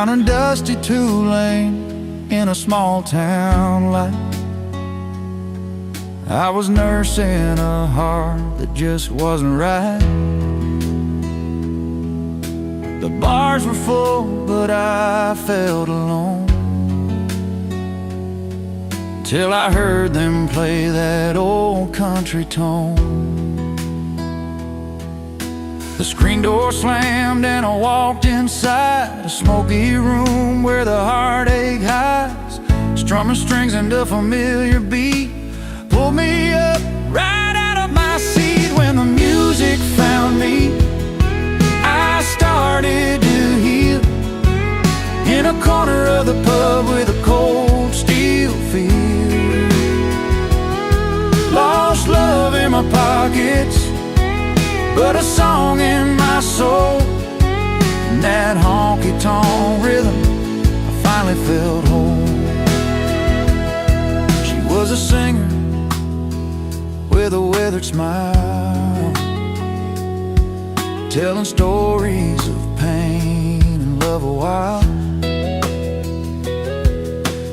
down a dusty two-lane in a small town life. I was nursing a heart that just wasn't right. The bars were full, but I felt alone, till I heard them play that old country tone. The screen door slammed and I walked inside a smoky room where the heartache hides, strumming strings and a familiar beat pulled me up right out of my seat. When the music found me, I started to heal in a corner of the pub with a cold steel feel. Lost love in my pockets, but a song in my soul. In that honky-tonk rhythm, I finally felt whole. She was a singer with a withered smile, telling stories of pain and love a while.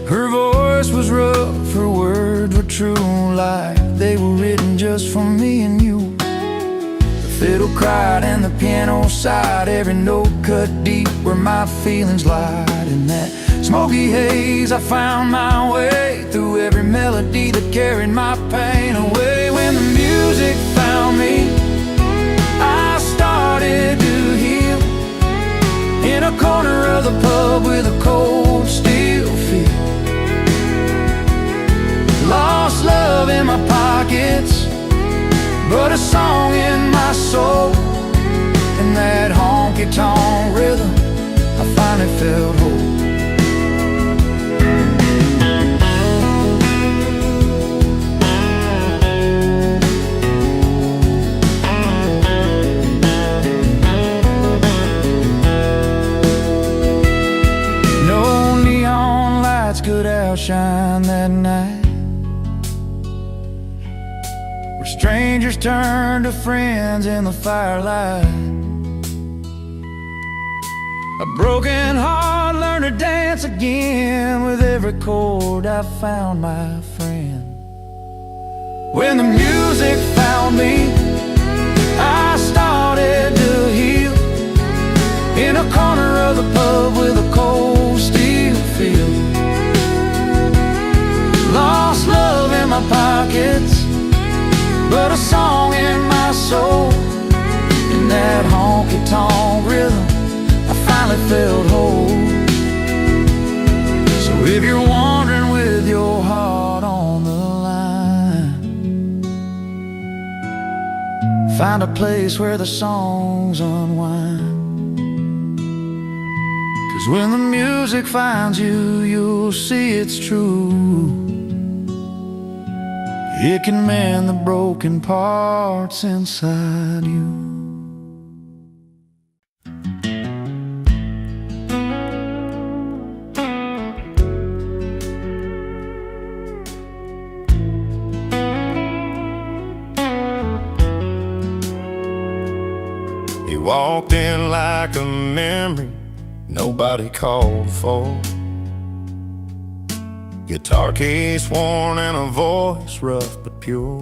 Her voice was rough, her words were true, like they were written just for me and you. The fiddle cried and the piano sighed, every note cut deep where my feelings lied. In that smoky haze I found my way through every melody that carried my pain away. When the music found me, I started to heal in a corner of the pub with a cold steel feel. Lost love in my pockets, but a song in my soul. In that honky-tonk rhythm, I finally felt whole. No neon lights could outshine that night, where strangers turned to friends in the firelight. A broken heart learned to dance again. With every chord I found my friend. When the music found me, I started to heal in a corner of the pub with a cold steel feel. Lost love in my pockets, but a song in my soul. In that honky-tonk rhythm, I finally felt whole. So if you're wandering with your heart on the line, find a place where the songs unwind. 'Cause when the music finds you, you'll see it's true. It can mend the broken parts inside you. He walked in like a memory nobody called for. Guitar case worn and a voice rough but pure.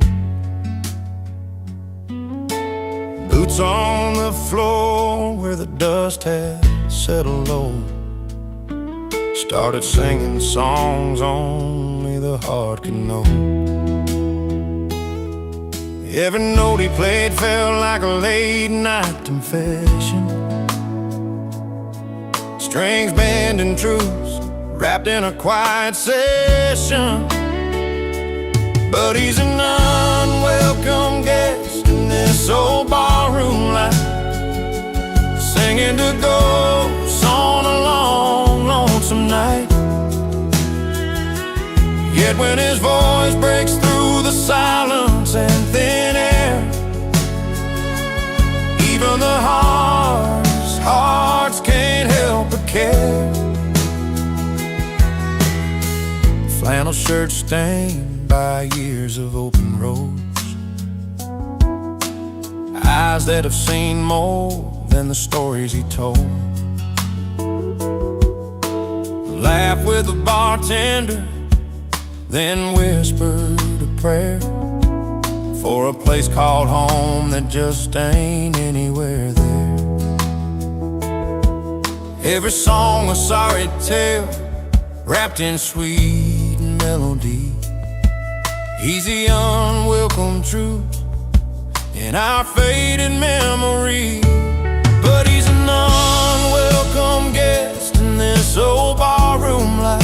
Boots on the floor where the dust had settled low. Started singing songs only the heart could know. Every note he played felt like a late night confession. Strings bending truths wrapped in a quiet session. But he's an unwelcome guest in this old barroom life, singing to ghosts on a long, lonesome night. Yet when his voice breaks through the silence and thin air, even the hardest hearts can't help but care. Flannel shirt stained by years of open roads, eyes that have seen more than the stories he told. with the bartender, then whispered a prayer for a place called home that just ain't anywhere there. Every song a sorry tale, wrapped in sweet melody. He's the unwelcome truth in our faded memory. But he's an unwelcome guest in this old barroom life,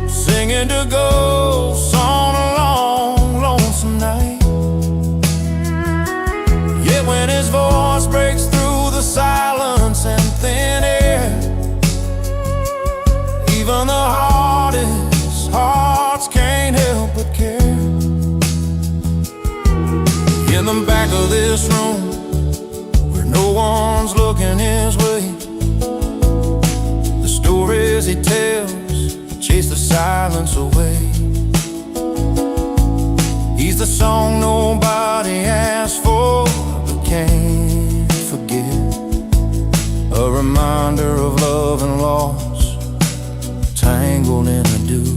singing to ghosts on a long, lonesome night. Yet when his voice breaks through the silence and thin air, even the hardest hearts can't help but care. In the back of this room, where no one's looking his way, the stories he tells chase the silence away. He's the song nobody asked for but can't forget, a reminder of love and loss, tangled in a duet.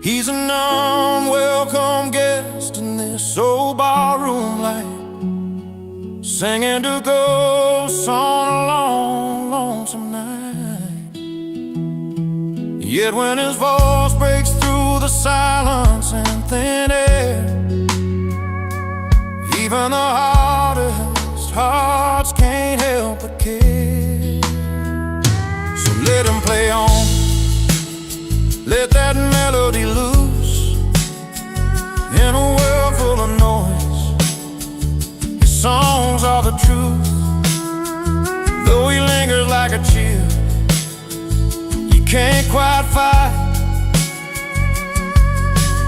He's an unwelcome guest in this old barroom light, singing to ghosts on a long, lonesome night. Yet when his voice breaks through the silence and thin air, even the hardest hearts can't help but care. So let him play on, let that melody loose. In a world full of noise, his songs are the truth. Though he lingers like a chill, you can't quite fight.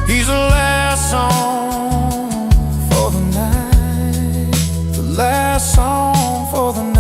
He's the last song for the night, the last song for the night.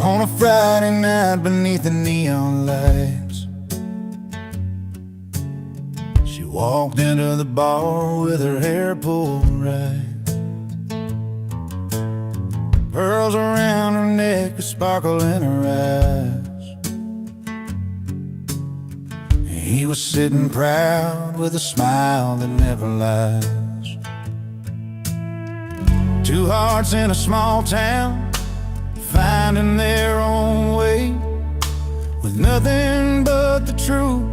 On a Friday night beneath the neon lights, she walked into the bar with her hair pulled right, pearls around her neck, a sparkle in her eyes. He was sitting proud with a smile that never lies. Two hearts in a small town, finding their own way, with nothing but the truth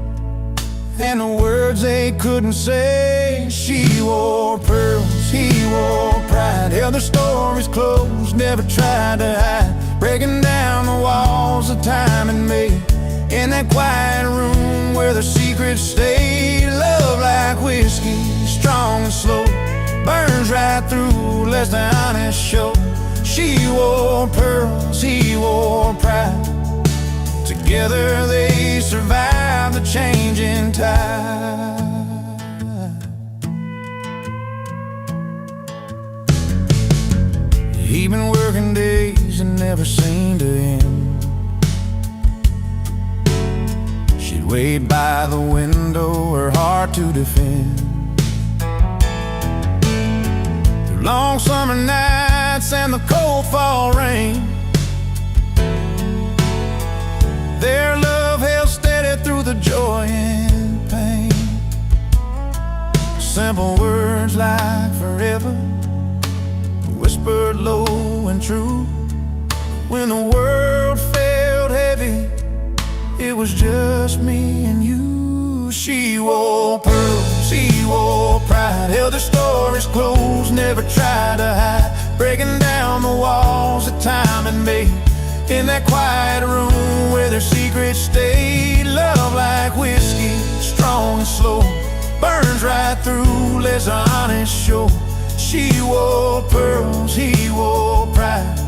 and the words they couldn't say. She wore pearls, he wore pride, held their stories close, never tried to hide, breaking down the walls of time and made. In that quiet room where their secrets stayed, love like whiskey, strong and slow, burns right through, lets the honest show. She wore pearls, he wore pride, together they survived the changing tide. He'd been working days and never seemed to end. She'd wait by the window, her heart to defend. Through long summer nights and the cold fall rain, their love held steady through the joy and pain. Simple words like forever, whispered low and true. When the world felt heavy, it was just me and you. She wore pearls, he wore pride, held their stories close, never tried to hide, breaking down the walls that time had made. In that quiet room where their secrets stayed, love like whiskey, strong and slow, burns right through, lets the honest show. She wore pearls, he wore pride,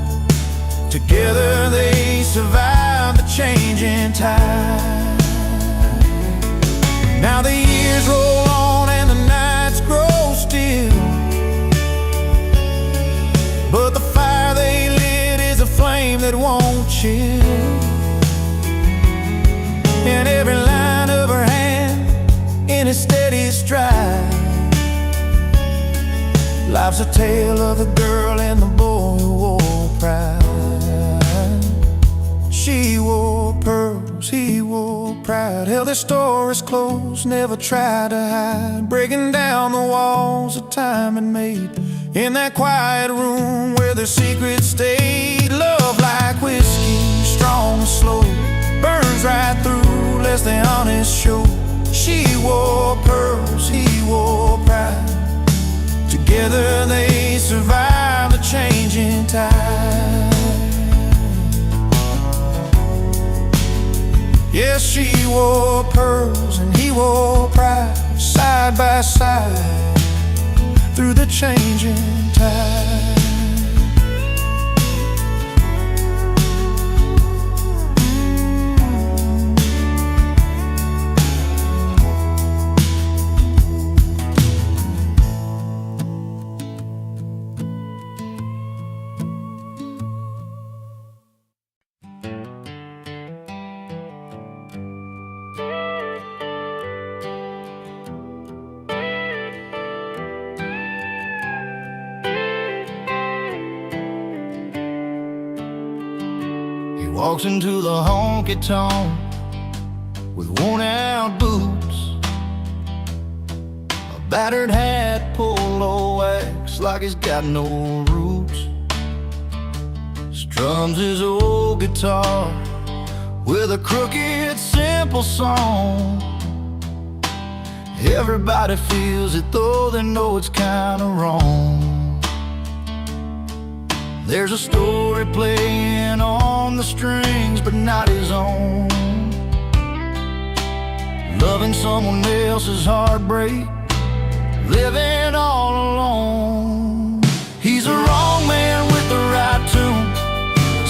Together they survived the changing tide. Now the years roll on and the nights grow still, but the fire they lit is a flame that won't chill. And every line of her hand in a steady stride, life's a tale of the girl and the boy who wore pride. She wore pearls, he wore pride. Held their stories close, never tried to hide, breaking down the walls that time had made. In that quiet room where their secrets stayed, love like whiskey, strong and slow, burns right through, lets the honest show. She wore pearls, he wore pride. Together they survived the changing tide. Yes, she wore pearls and he wore pride, side by side through the changing tide. Walks into the honky-tonk with worn-out boots, a battered hat, polo wax like he's got no roots. Strums his old guitar with a crooked, simple song. Everybody feels it, though they know it's kinda wrong. There's a story playing on the strings, but not his own. Loving someone else's heartbreak, living all alone. He's a wrong man with the right tune,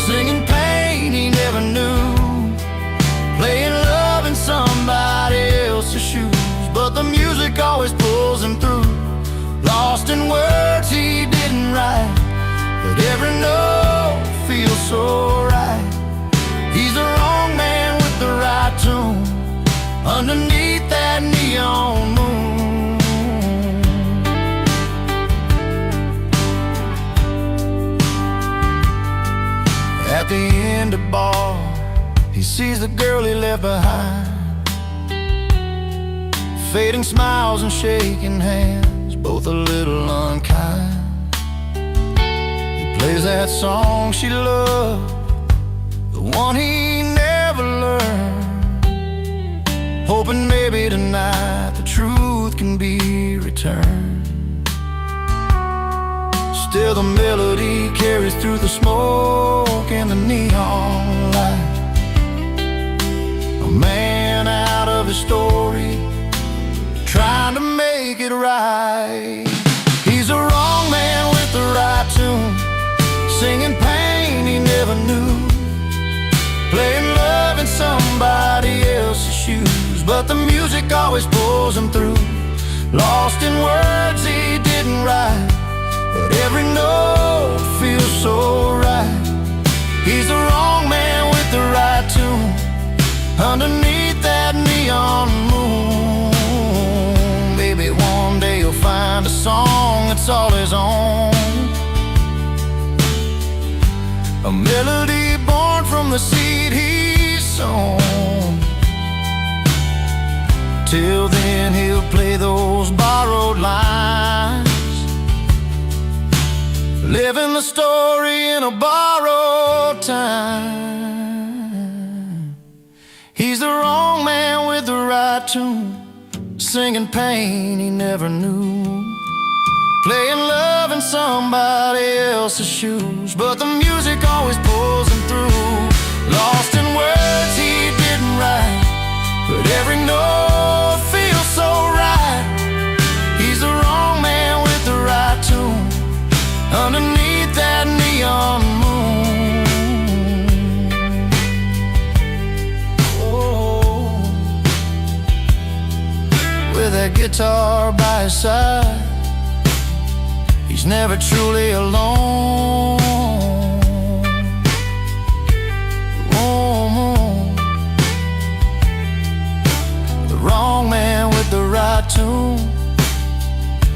singing pain he never knew, playing love in somebody else's shoes, but the music always pulls him through. Lost in words he didn't write, but every note feels so right. He's the wrong man with the right tune, underneath that neon moon. At the end of the bar, he sees the girl he left behind, fading smiles and shaking hands, both a little unkind. Plays that song she loved, the one he never learned, hoping maybe tonight the truth can be returned. Still the melody carries through the smoke and the neon light. A man out of his story, trying to make it right. He's a wrong man with the right tune, singing pain he never knew, playing love in somebody else's shoes, but the music always pulls him through. Lost in words he didn't write, but every note feels so right. He's the wrong man with the right tune, underneath that neon moon. Maybe one day you'll find a song that's all his own, a melody born from the seed he's sown. Till then he'll play those borrowed lines, living the story in a borrowed time. He's the wrong man with the right tune, singing pain he never knew, playing love in somebody else's shoes, but the music always pulls him through. Lost in words he didn't write, but every note feels so right. He's the wrong man with the right tune, underneath that neon moon. guitar by his side. He's never truly alone. The wrong man with the right tune,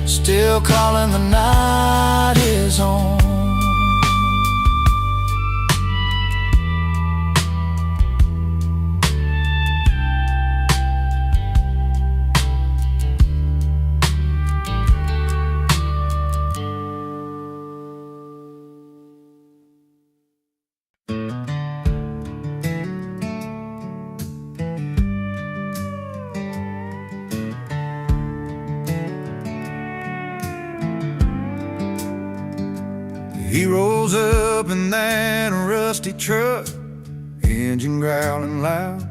still calling the night his home. He rolls up in that rusty truck, engine growling loud,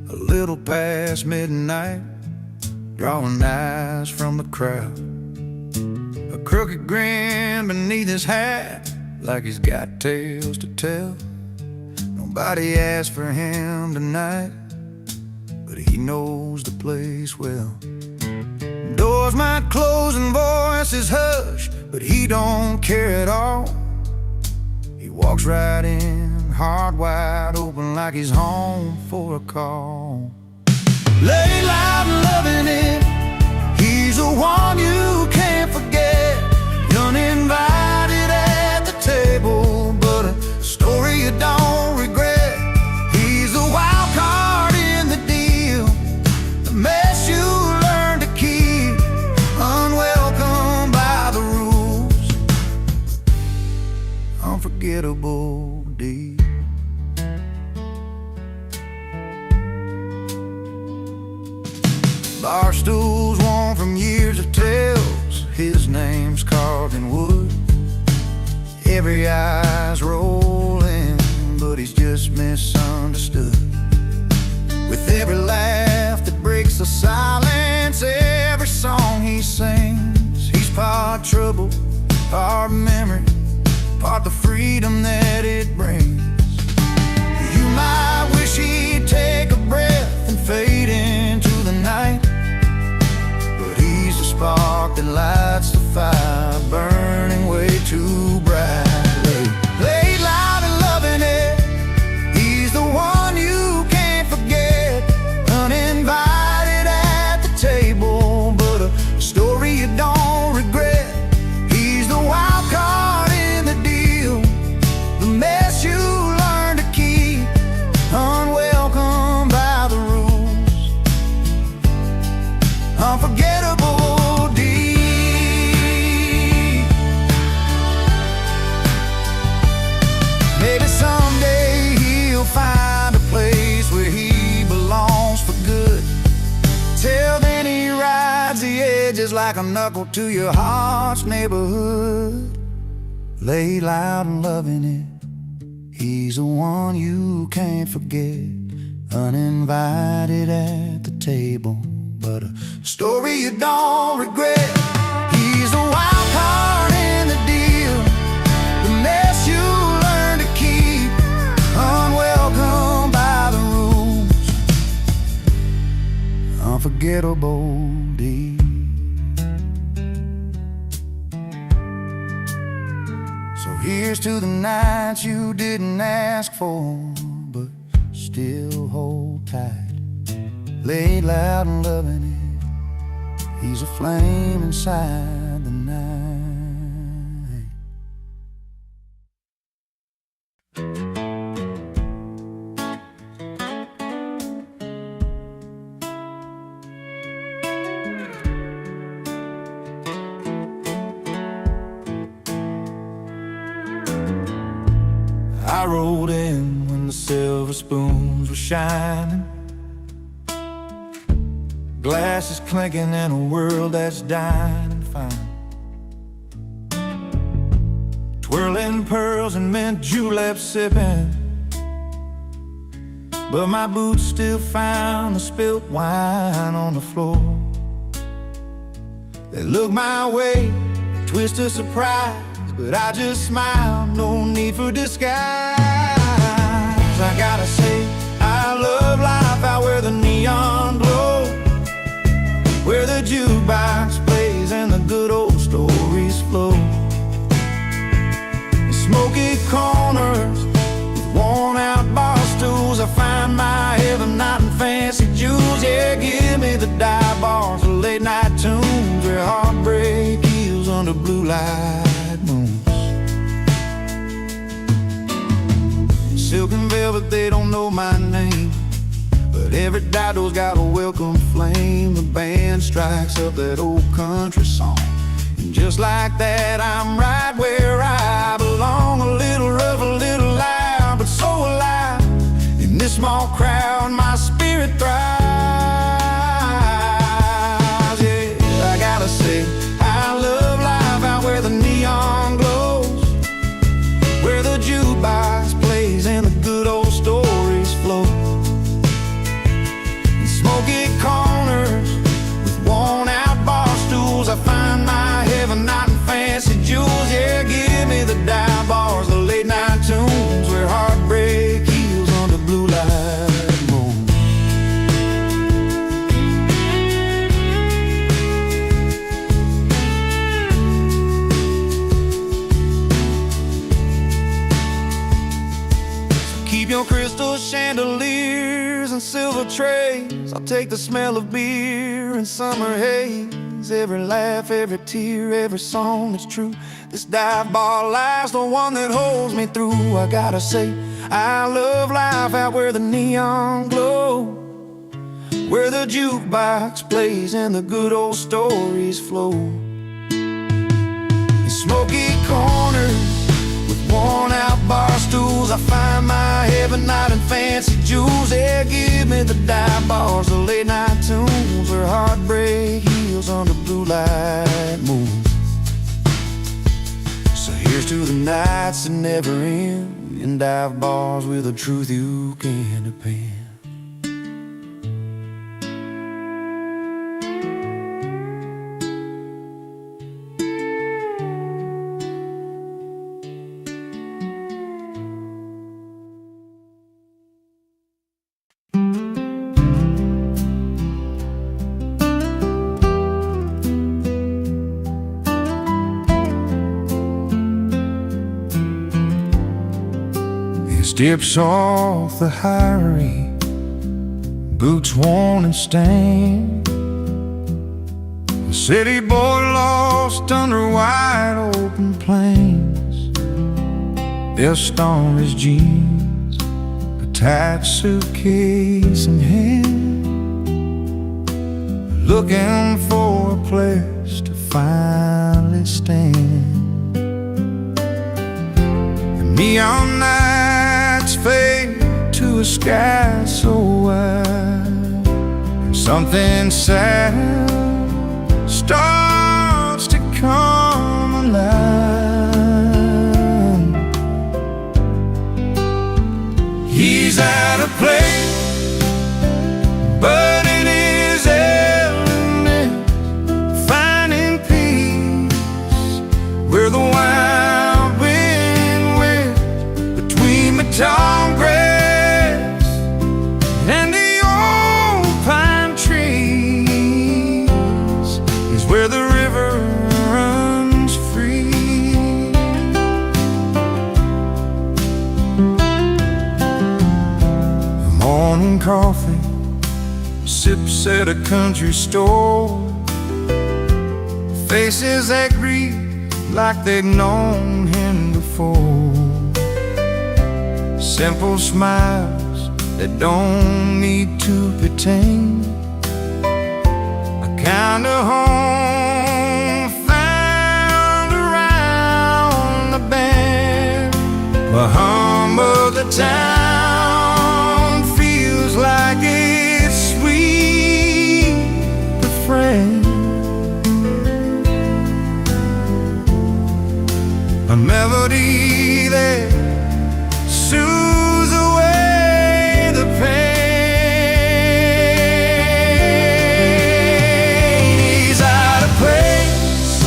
a little past midnight, drawing eyes from the crowd. A crooked grin beneath his hat, like he's got tales to tell. Nobody asked for him tonight, but he knows the place well. Doors might close and voices hush, but he don't care at all. He walks right in, heart wide open, like he's home for a call. Lay loud and loving it, he's the one you can't forget. Uninvited at the table, but a story you don't regret. He's the wild card in the deal, the mess you learn to keep, unwelcome by the rules, unforgettable deed. Bar stools worn from years of tales, his name's carved in wood. Every eye's rolling, but he's just misunderstood. With every laugh that breaks the silence, every song he sings, he's part trouble, part memory, part the freedom that it brings. You might wish he'd take a breath and fade into the night, but he's the spark that lights the fire, burning way too brightly. Laid loud and loving it, he's the one you can't forget. Uninvited at the table, but a story you don't regret. He's the wild card in the deal, the mess you learn to keep, unwelcome by the rules, unforgettable deed. Maybe someday he'll find a place where he belongs for good. Till then he rides the edges like a knuckle to your heart's neighborhood. Lay loud and loving it, he's the one you can't forget. Uninvited at the table, but a story you don't regret. He's the wild card in the deal, the mess you learn to keep, unwelcome by the rules, unforgettable deed. So here's to the nights you didn't ask for, but still hold tight. Laid loud and loving it, he's a flame inside the night. I rolled in when the silver spoons were shining, glasses clinking in a world that's dying and fine. Twirling pearls and mint julep sipping, but my boots still found the spilt wine on the floor. They looked my way, a twist of surprise, but I just smiled, no need for disguise. I gotta say, I love life out where the neon glows, where but they don't know my name. But every dido's got a welcome flame. The band strikes up that old country song, and just like that, I'm right where I belong. A little rough, a little loud, but so alive. In this small crowd, my spirit thrives. Yeah, I gotta say, I love life out where the neon glows, where the jukebox plays and the good old stories flow. In smoky corners with worn-out bar stools, I find my heaven, not in fancy jewels. Yeah, give me the dive bars, the late-night tunes, where heartbreak heals under blue light moon. Keep your crystal chandeliers and silver trays. I'll take the smell of beer and summer haze. Every laugh, every tear, every song that's true. This dive bar life's the one that holds me through. I gotta say, I love life out where the neon glow, where the jukebox plays and the good old stories flow. In smoky corners with worn-out bar stools, I find my heaven, not in fancy jewels. Yeah, give me the dive bars, the late-night tunes, where heartbreak heals under blue light moon. So here's to the nights that never end, in dive bars with the truth you can depend. Dips off the highway, boots worn and stained. A city boy lost under wide open plains. They'll storm his jeans, a tight suitcase in hand, looking for a place to finally stand. The neon nights fade to a sky so wide, and something sad starts to come alive. He's at a place, but in his element, finding peace where the wild wind whips between the tall grass and the old pine trees, is where the river runs free. Morning coffee, sips at a country store, faces that greet like they'd known him before. Simple smiles that don't need to pretend, a kind of home found around the bend. The hum of the town feels like it's sweet friend, a melody that soothes away the pain. He's out of place,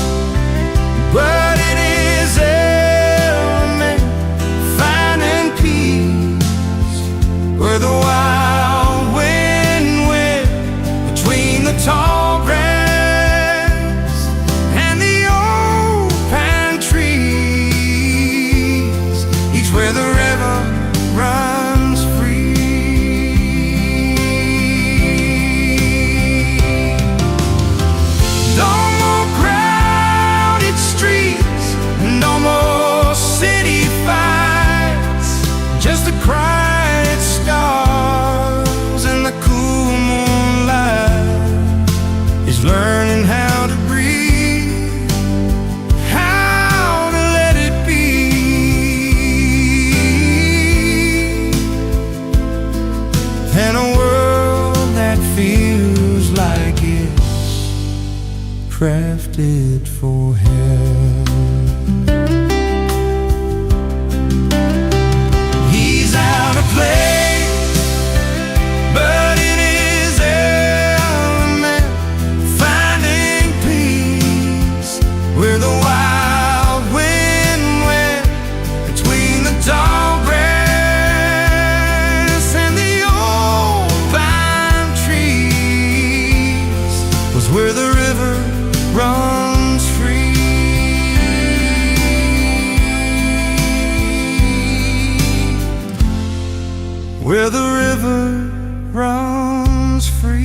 but in his element, finding peace crafted for hell. He's out of place, but in his element, finding peace where the wild wind went between the tall grass and the old pine trees, was where the river runs free. Where the river runs free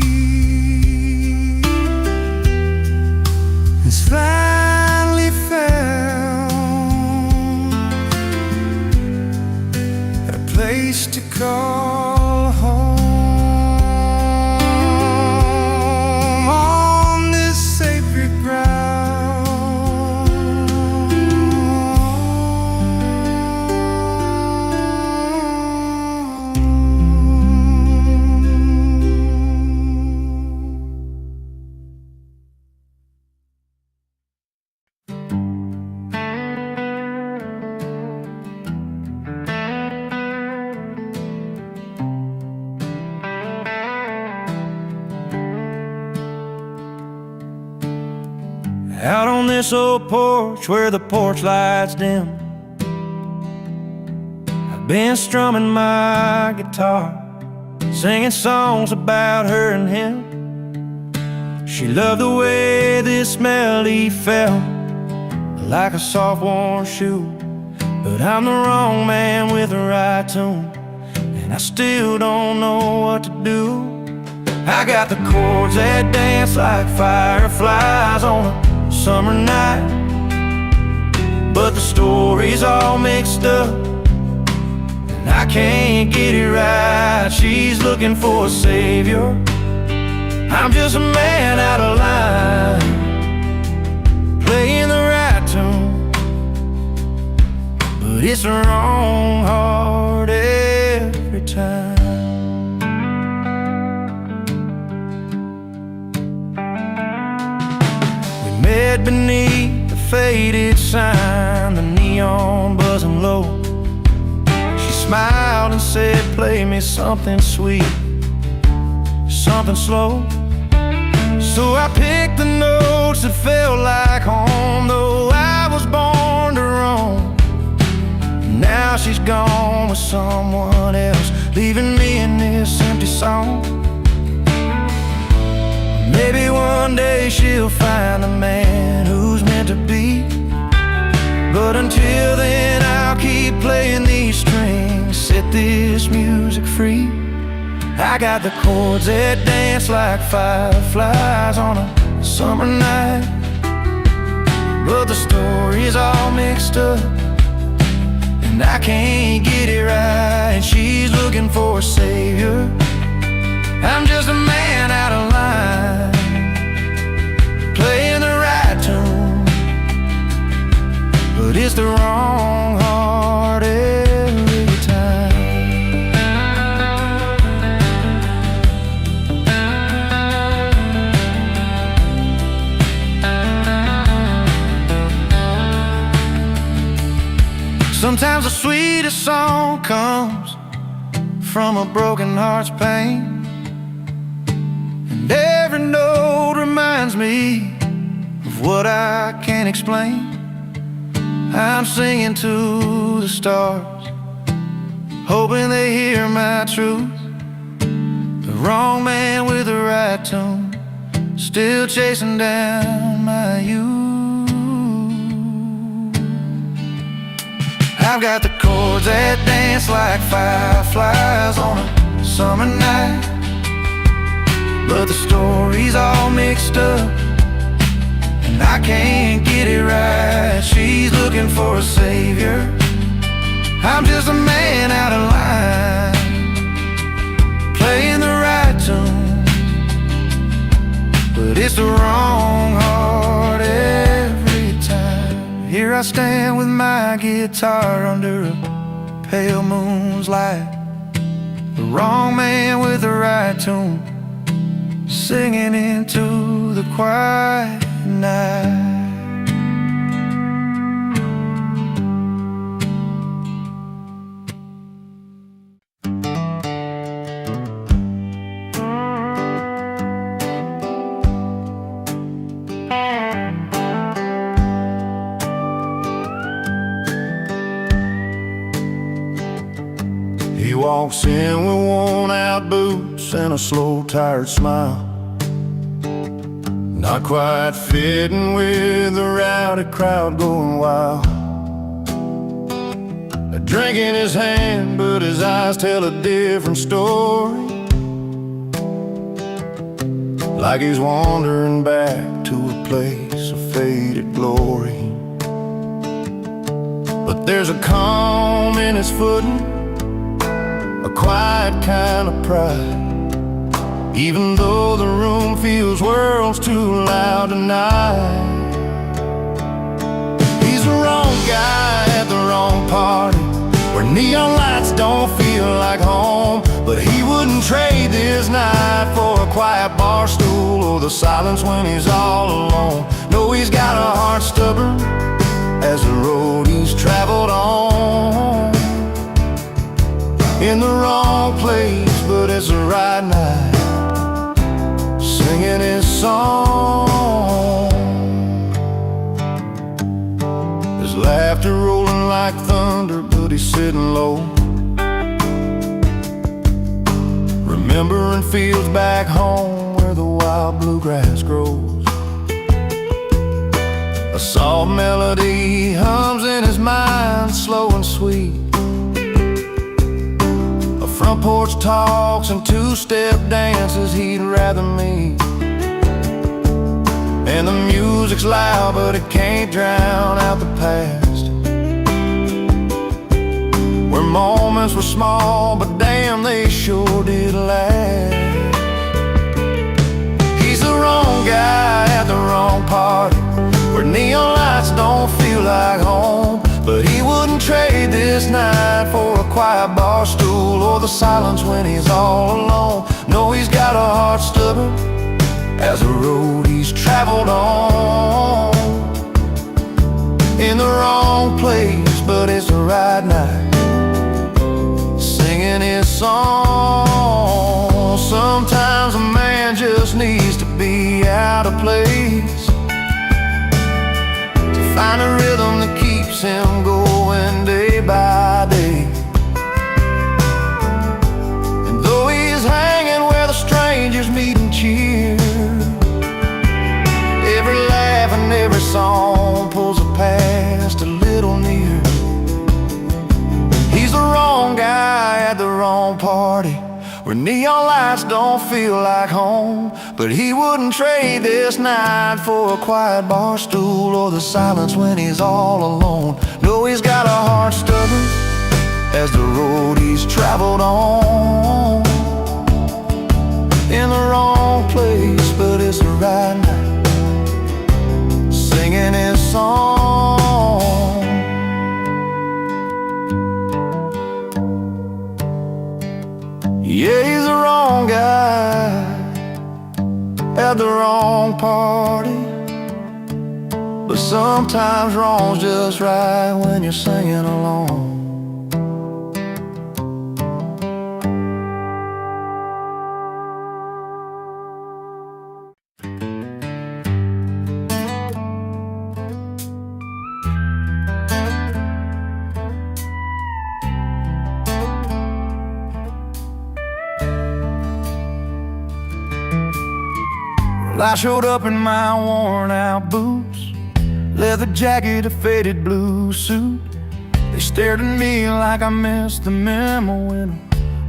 is finally found a place to call home on this sacred Out on this old porch where the porch lights dim, I've been strumming my guitar, singing songs about her and him. She loved the way this melody felt, like a soft worn shoe. But I'm the wrong man with the right tune, and I still don't know what to do. I got the chords that dance like fireflies on a summer night, but the story's all mixed up and I can't get it right. She's looking for a savior, I'm just a man out of line, playing the right tune, but it's the wrong heart every time. Met beneath the faded sign, the neon buzzing low. She smiled and said, play me something sweet, something slow. So I picked the notes that felt like home, though I was born to roam. Now she's gone with someone else, leaving me in this empty song. Maybe one day she'll find a man who's meant to be, but until then I'll keep playing these strings, set this music free. I got the chords that dance like fireflies on a summer night, but the story's all mixed up and I can't get it right. She's looking for a savior, I'm just a man out of line, playing the right tune, but it's the wrong heart every time. Sometimes the sweetest song comes from a broken heart's pain, and every note reminds me of what I can't explain. I'm singing to the stars, hoping they hear my truth. The wrong man with the right tune, still chasing down my youth. I've got the chords that dance like fireflies on a summer night, but the story's all mixed up and I can't get it right. She's looking for a savior, I'm just a man out of line, playing the right tune, but it's the wrong heart every time. Here I stand with my guitar under a pale moon's light, the wrong man with the right tune, singing into the quiet. night. He walks in with worn-out boots and a slow, tired smile, not quite fitting with the rowdy crowd going wild. A drink in his hand, but his eyes tell a different story, like he's wandering back to a place of faded glory. But there's a calm in his footing, a quiet kind of pride, even though the room feels worlds too loud tonight. He's the wrong guy at the wrong party, where neon lights don't feel like home. But he wouldn't trade this night for a quiet bar stool or the silence when he's all alone. No, he's got a heart stubborn as the road he's traveled on. In the wrong place, but it's the right night, singing his song. His laughter rolling like thunder, but he's sitting low, remembering fields back home where the wild bluegrass grows. A soft melody hums in his mind, slow and sweet. Front porch talks and two-step dances he'd rather meet. And the music's loud, but it can't drown out the past, where moments were small, but damn, they sure did last. He's the wrong guy at the wrong party, where neon lights don't feel like home. But he wouldn't trade this night for a quiet bar stool or the silence when he's all alone. No, he's got a heart stubborn as the road he's traveled on. In the wrong place, but it's the right night, singing his song. Sometimes a man just needs to be out of place to find a rhythm that keeps him going day by day. And though he's hanging where the strangers meet and cheer, every laugh and every song pulls a past a little near. He's the wrong guy at the wrong party, where neon lights don't feel like home. But he wouldn't trade this night for a quiet bar stool or the silence when he's all alone. No, he's got a heart stubborn as the road he's traveled on. In the wrong place, but it's the right night, singing his song. Yeah, he's the wrong guy at the wrong party, but sometimes wrong's just right when you're singing along. Well, I showed up in my worn-out boots, leather jacket, a faded blue suit. They stared at me like I missed the memo in a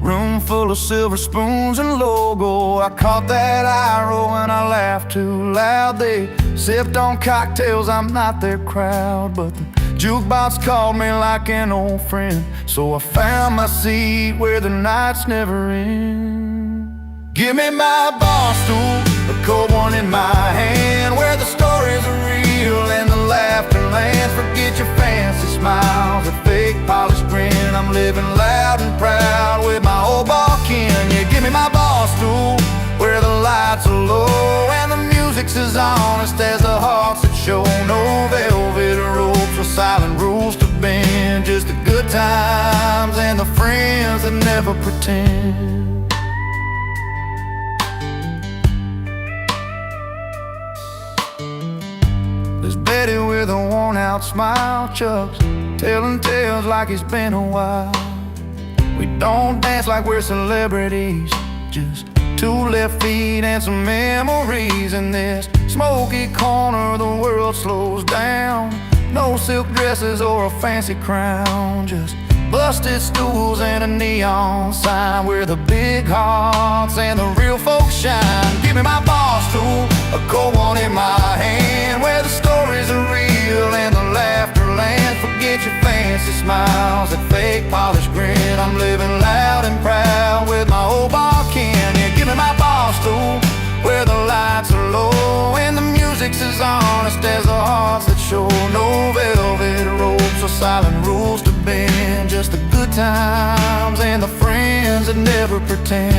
room full of silver spoons and logo. I caught that eye roll and I laughed too loud. They sipped on cocktails, I'm not their crowd, but the jukebox called me like an old friend, so I found my seat where the nights never end. Give me my bar stool, a cold one in my hand, where the stories are real and the laughter lands. Forget your fancy smiles, a fake polished grin. I'm living loud and proud with my old bar kin. Yeah, give me my bar stool, where the lights are low and the music music's as honest as the hearts that show. No velvet ropes or silent rules to bend, just the good times and the friends that never pretend. There's Betty with a worn-out smile, Chuck's telling tales like it's been a while. We don't dance like we're celebrities, just two left feet and some memories. In this smoky corner the world slows down. No silk dresses or a fancy crown, just busted stools and a neon sign where the big hearts and the real folks shine. Give me my bar stool, a cold one in my hand, where the stories are real and the laughter lands. Forget your fancy smiles, that fake polished grin. I'm living loud and proud with my old bar kin. Yeah, give me my bar stool, where the lights are low and the music's as honest as the hearts that show. No velvet ropes or silent rules to bend, just the good times and the friends that never pretend.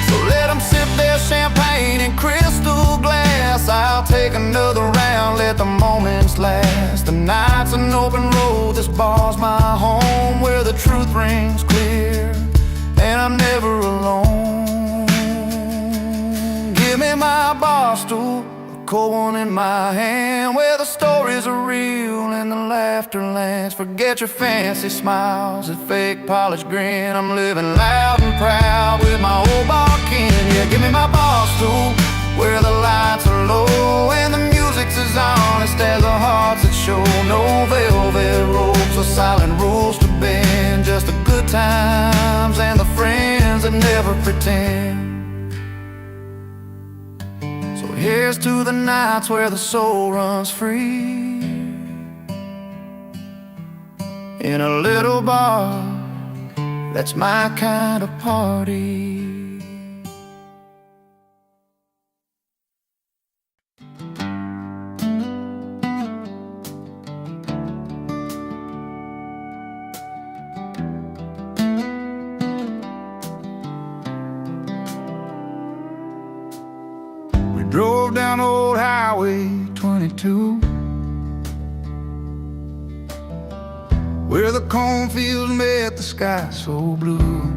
So let them sip their champagne in crystal glass. I'll take another round, let the moments last. The night's an open road, this bar's my home, where the truth rings clear and I'm never alone. Give me my bar stool, a cold one in my hand, where the stories are real and the laughter lands. Forget your fancy smiles, that fake polished grin. I'm living loud and proud with my old bar kin. Yeah, give me my bar stool, where the lights are low and the music's as honest as the hearts that show. No velvet ropes or silent rules to bend, just the good times and the friends that never pretend. So here's to the nights where the soul runs free, in a little bar, that's my kind of party. We drove down old Highway 22, where the cornfields met the sky so blue.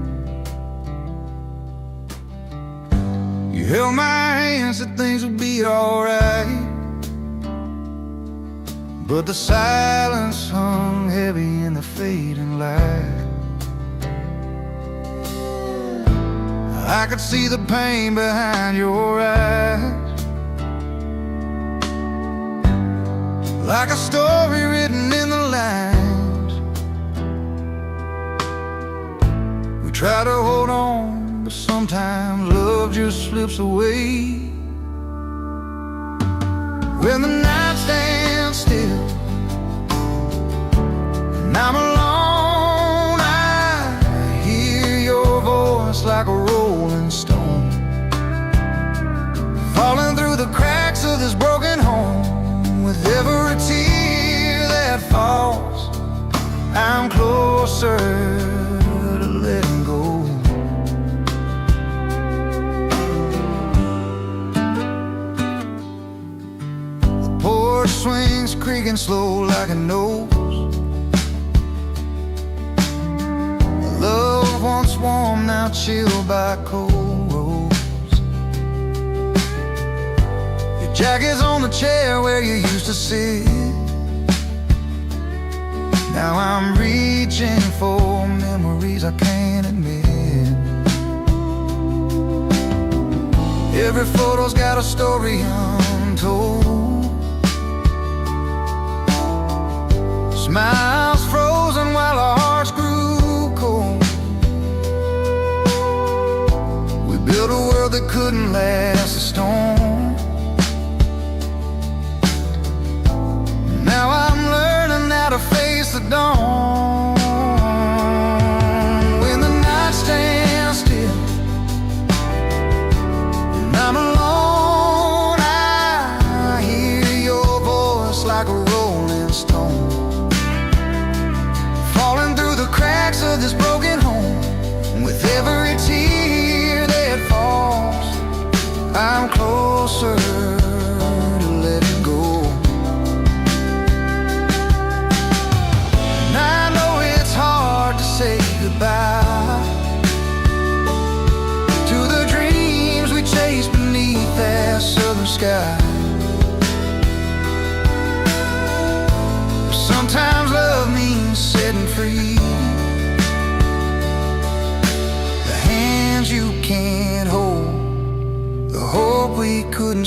You held my hand, said things would be alright, but the silence hung heavy in the fading light. I could see the pain behind your eyes, like a story written in the lines. We try to hold on, but sometimes love just slips away. When the night stands still and I'm alone, I hear your voice like a rolling stone, falling through the cracks of this broken home. With every tear that falls, I'm closer to letting go. The porch swings creaking slow like it knows love once warm, now chilled by cold roads. Your jacket's on the chair where you used to sit. Now I'm reaching for memories I can't admit. Every photo's got a story untold, smiles frozen while our hearts grew cold. We built a world that couldn't last a storm. Now I'm learning how to face the dawn. When the night stands still and I'm alone, I hear your voice like a rolling stone,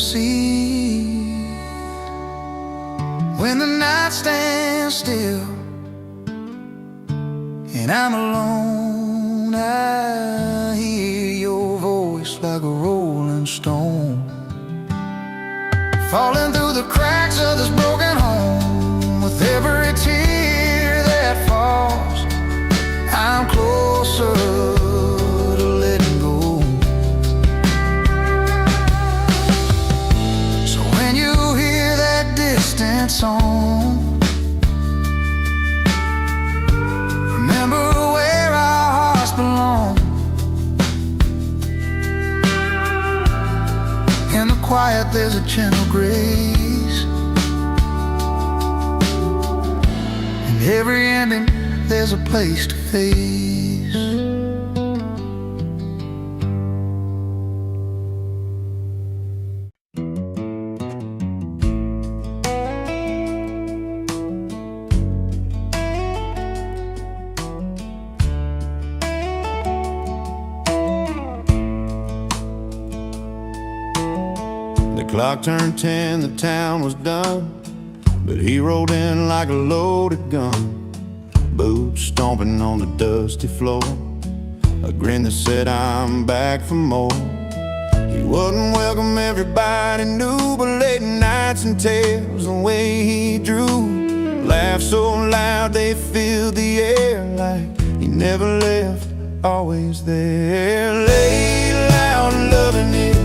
see. When the night stands still and I'm alone, I hear your voice like a rolling stone, falling through the cracks of this broken home. With every tear that falls, I'm closer to letting go. So when you hear that distant song, remember where our hearts belong. In the quiet there's a gentle grace, in every ending there's a place to face. The clock turned 10, the town was done, but he rolled in like a loaded gun, boots stomping on the dusty floor, a grin that said I'm back for more. He wouldn't welcome everybody knew, but late nights and tales, the way he drew, laughed so loud they filled the air, like he never left, always there. Laid loud and loving it,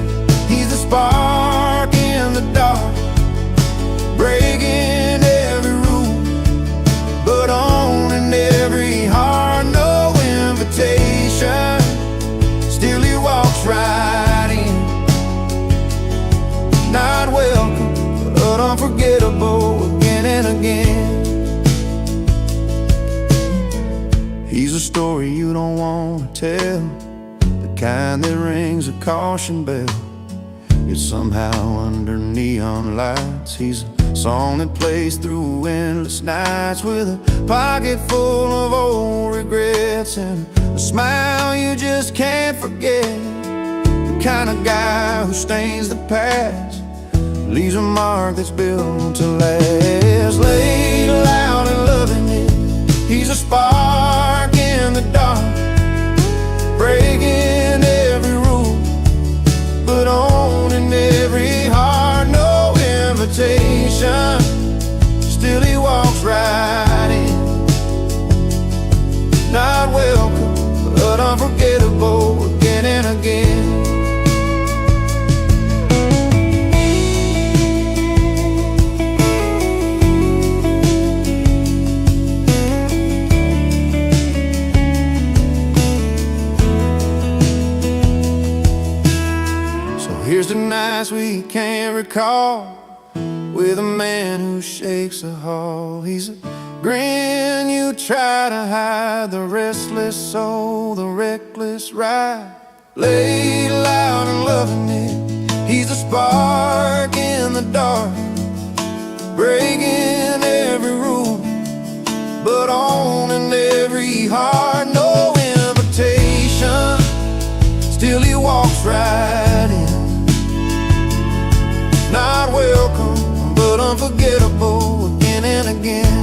he's the spark in the dark, breaking every rule, but owning every heart. No invitation, still he walks right in. Not welcome, but unforgettable again and again. He's a story you don't want to tell, the kind that rings a caution bell, yet somehow under neon lights. He's a song that plays through endless nights, with a pocket full of old regrets and a smile you just can't forget. The kind of guy who stains the past, leaves a mark that's built to last. Laid loud and loving it, he's a spark in the dark, breaking every rule, but owning every heart. No invitation, still he walks right in. Not welcome, but unforgettable again and again. Here's the nights we can't recall, with a man who shakes a hall. He's a grin you try to hide, the restless soul, the reckless ride. Laid loud and loving it, he's a spark in the dark, breaking every rule, but owning every heart. No invitation, still he walks right in. Not welcome, but unforgettable again and again.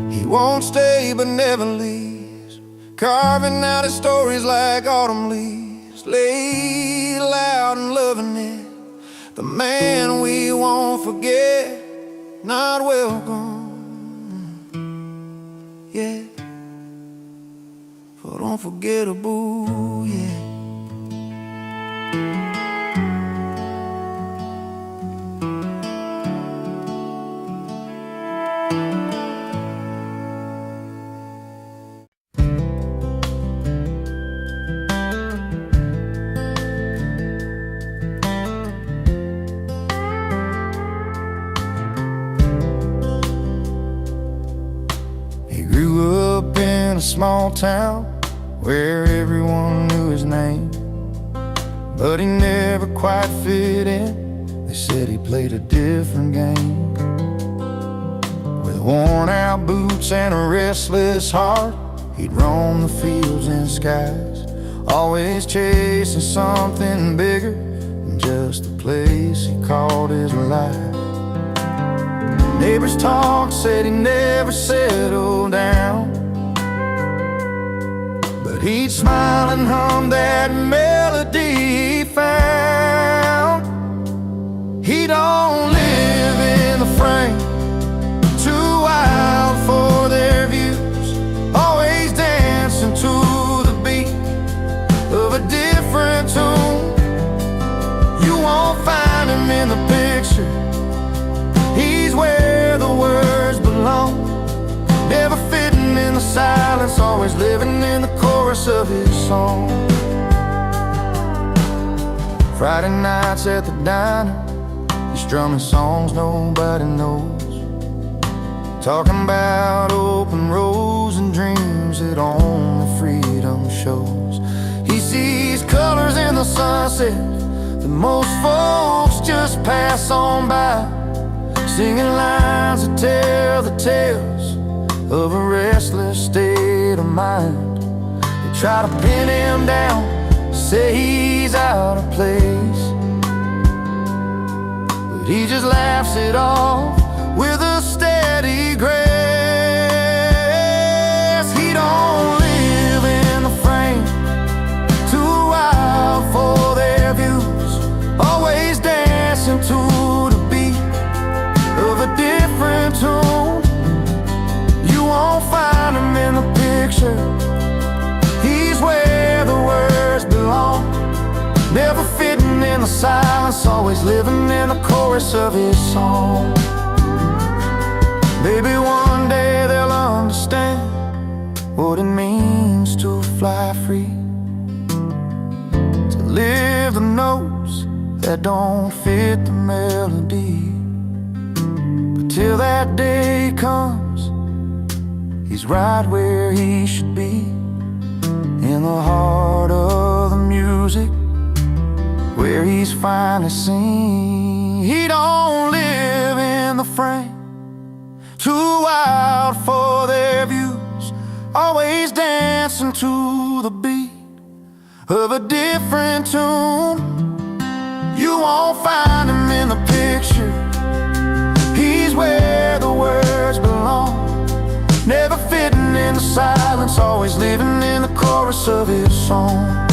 He won't stay but never leaves, carving out his stories like autumn leaves. Laid loud and loving it, the man we won't forget. Not welcome, yeah, but unforgettable, yeah. Small town where everyone knew his name, but he never quite fit in. They said he played a different game. With worn out boots and a restless heart, he'd roam the fields and skies, always chasing something bigger than just the place he called his life. Neighbors talk, said he never settled down, but he'd smile and hum that melody he found. He don't live in the frame, too wild for their views, always dancing to the beat of a different tune. You won't find him in the picture, he's where the words belong, never fitting in the silence, always living in the chorus of his song. Friday nights at the diner, he's strumming songs nobody knows, talking about open roads and dreams that only freedom shows. He sees colors in the sunset that most folks just pass on by, singing lines that tell the tales of a restless state of mind. They try to pin him down, say he's out of place, but he just laughs it off with a steady grace. He don't live in the frame, too wild for their views, always dancing to the beat of a different tune. You won't find him in the picture, he's where the words belong, never fitting in the silence, always living in the chorus of his song. Maybe one day they'll understand what it means to fly free, to live the notes that don't fit the melody. But till that day comes, he's right where he should be, in the heart of the music, where he's finally seen. He don't live in the frame, too wild for their views, always dancing to the beat of a different tune. You won't find him in the picture, he's where the words belong, never fitting in the silence, always living in the chorus of his song.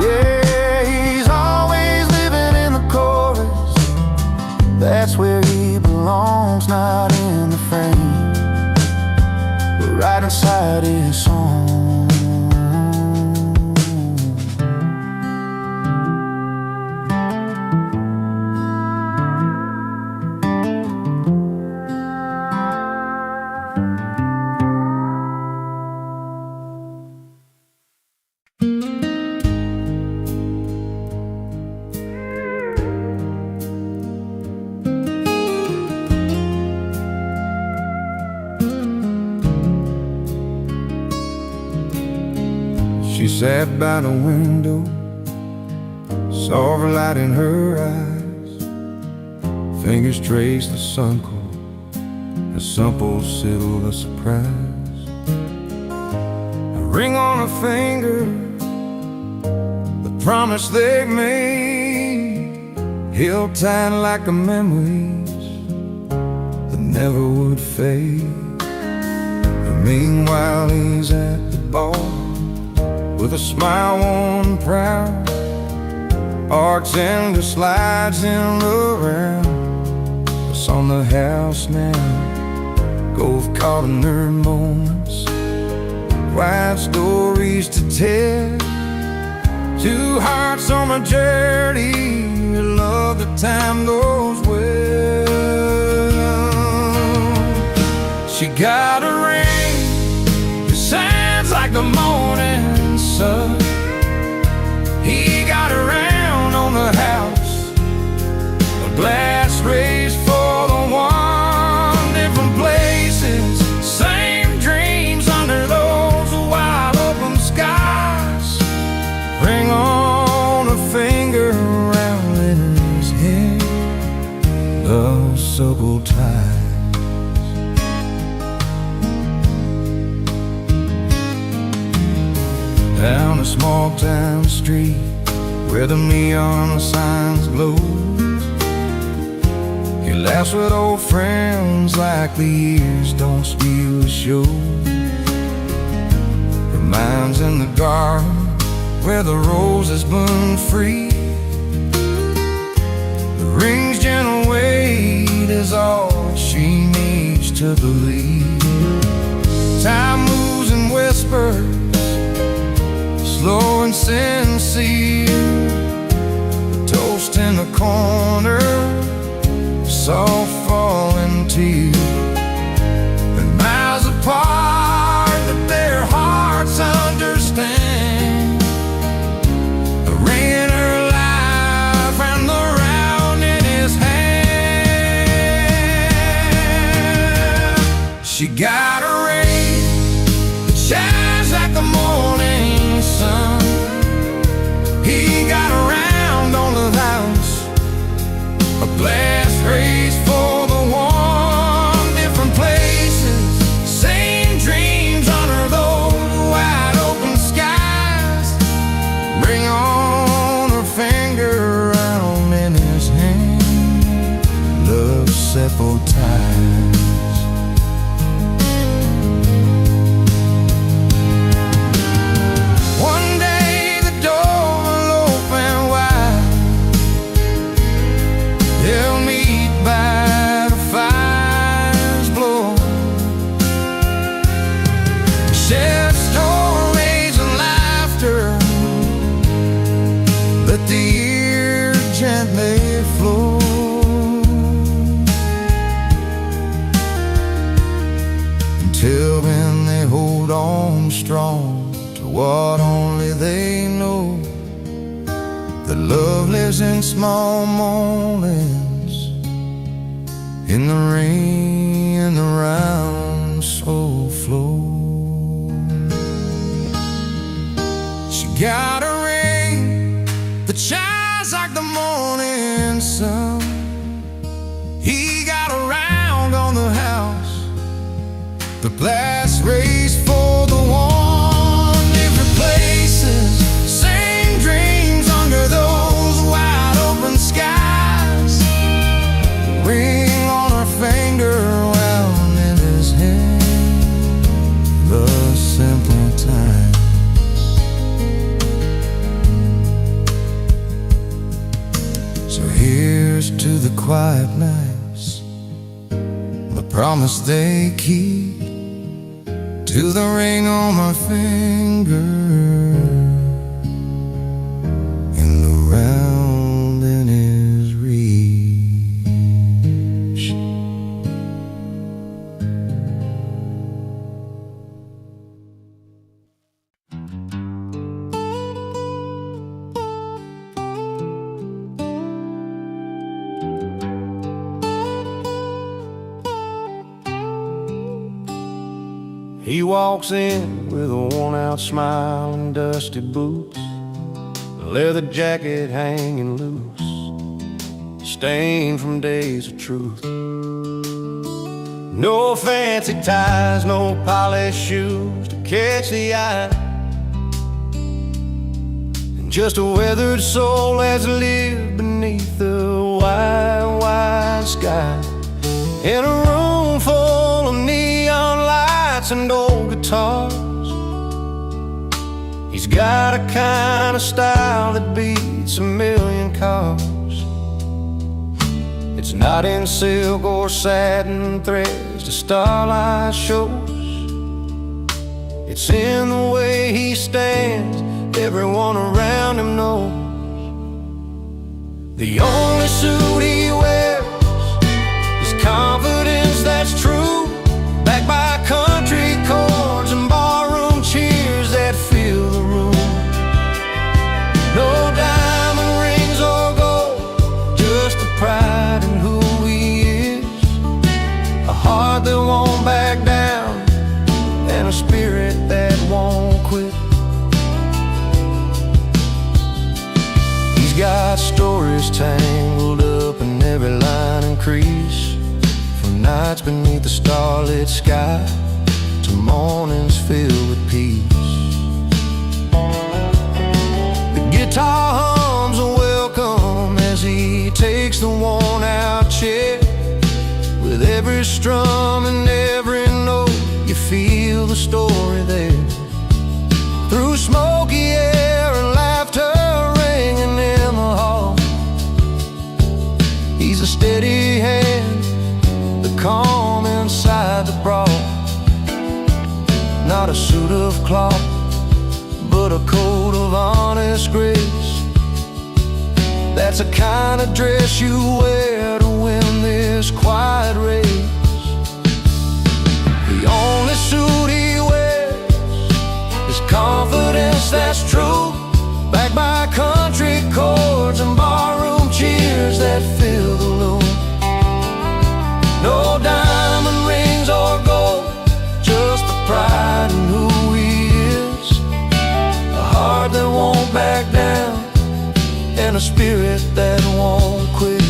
Yeah, he's always living in the chorus, that's where he belongs, not in the frame, but right inside his song. She sat by the window, saw the light in her eyes, fingers traced the sun cold, a simple silver surprise. A ring on her finger, the promise they made, held tight like the memories that never would fade. And meanwhile he's at the bar, with a smile warm and proud, arcs and the slides in around. What's on the house now? Golf caught in her moments, quiet stories to tell. Two hearts on a journey, love the time goes well. She got a ring that shines like the morning sun. He got around on the house, a blast raised for the one. Different places, same dreams under those wide open skies. Ring on a finger, around in his head, love circle ties. Down down a small town street where the neon signs glow. He laughs with old friends like the years don't steal the show. The mind's in the garden where the roses bloom free. The ring's gentle weight is all she needs to believe. Time moves in whispers, slow and sincere. Toast in the corner, soft falling tears. And miles apart, but their hearts understand. The ring in her life and the round in his hand. She got a ring that shines like the morning sun. He got a round on the house, a blast race for the one. Different places, same dreams under those wide open skies. Ring on her finger, round in his hand. Love set both ties. One day the door will open wide. They'll meet by the fire's glow. Share stories and laughter. Let the ear gently flow. Until then they hold on strong to what only they know. That love lives in small moments, in the rain and the round slow flow. She got a ring that shines like the morning sun. He got a round on the house, the blast race for the one. Different places, same dreams under those wide open skies. Ring on her finger, wound in his hand. The simple time. So here's to the quiet nights, the promise they keep, to the ring on my finger and the round in his reach. He walks in with a worn-out smile and dusty boots, a leather jacket hanging loose, stained from days of truth. No fancy ties, no polished shoes to catch the eye, and just a weathered soul has lived beneath the wide, wide sky. In a room full of neon lights and old guitars, he's got a kind of style that beats a million cars. It's not in silk or satin threads to starlight shows. It's in the way he stands, everyone around him knows. The only suit he wears is confidence that's true, backed by country chords and barroom cheers that fill the room. No diamond rings or gold, just the pride in who he is, a heart that won't back down and a spirit that won't quit. He's got stories tangled up in every line and crease, from nights beneath the starlit sky to mornings filled with peace. guitar hums a welcome as he takes the worn-out chair. With every strum and every note, you feel the story there. Through smoky air and laughter ringing in the hall, he's a steady hand, the calm inside the brawl. Not a suit of cloth, but a coat of honest grace. That's the kind of dress you wear to win this quiet race. The only suit he wears is confidence that's true, backed by country chords and barroom cheers that fill the room. No diamond rings or gold, just the pride in who he is. A heart that won't back down, and a spirit that won't quit.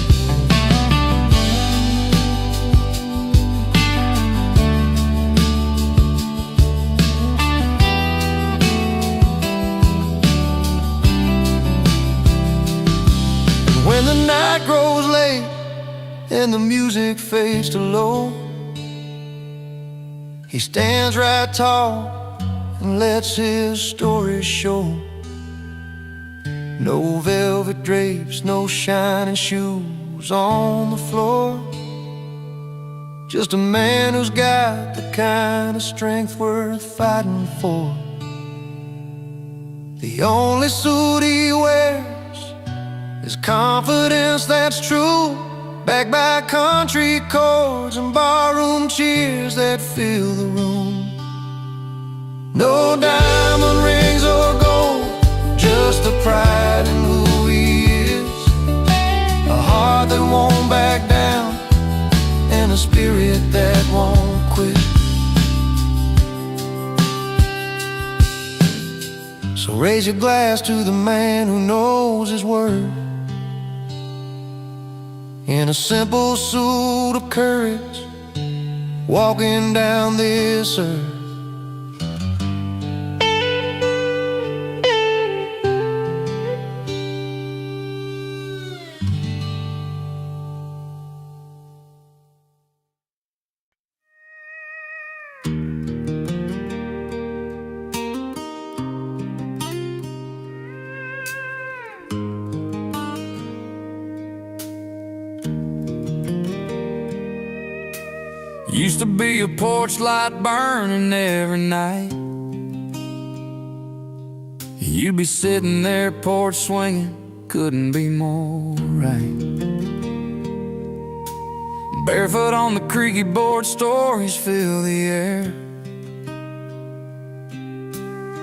And when the night grows late and the music fades to low, he stands right tall and lets his story show. No velvet drapes, no shining shoes on the floor, just a man who's got the kind of strength worth fighting for. The only suit he wears is confidence that's true, backed by country chords and barroom cheers that fill the room. No diamond rings or gold, just the pride in who he is. A heart that won't back down, and a spirit that won't quit. So raise your glass to the man who knows his word, in a simple suit of courage, walking down this earth. Used to be a porch light burning every night. You'd be sitting there porch swinging, couldn't be more right. Barefoot on the creaky board, stories fill the air.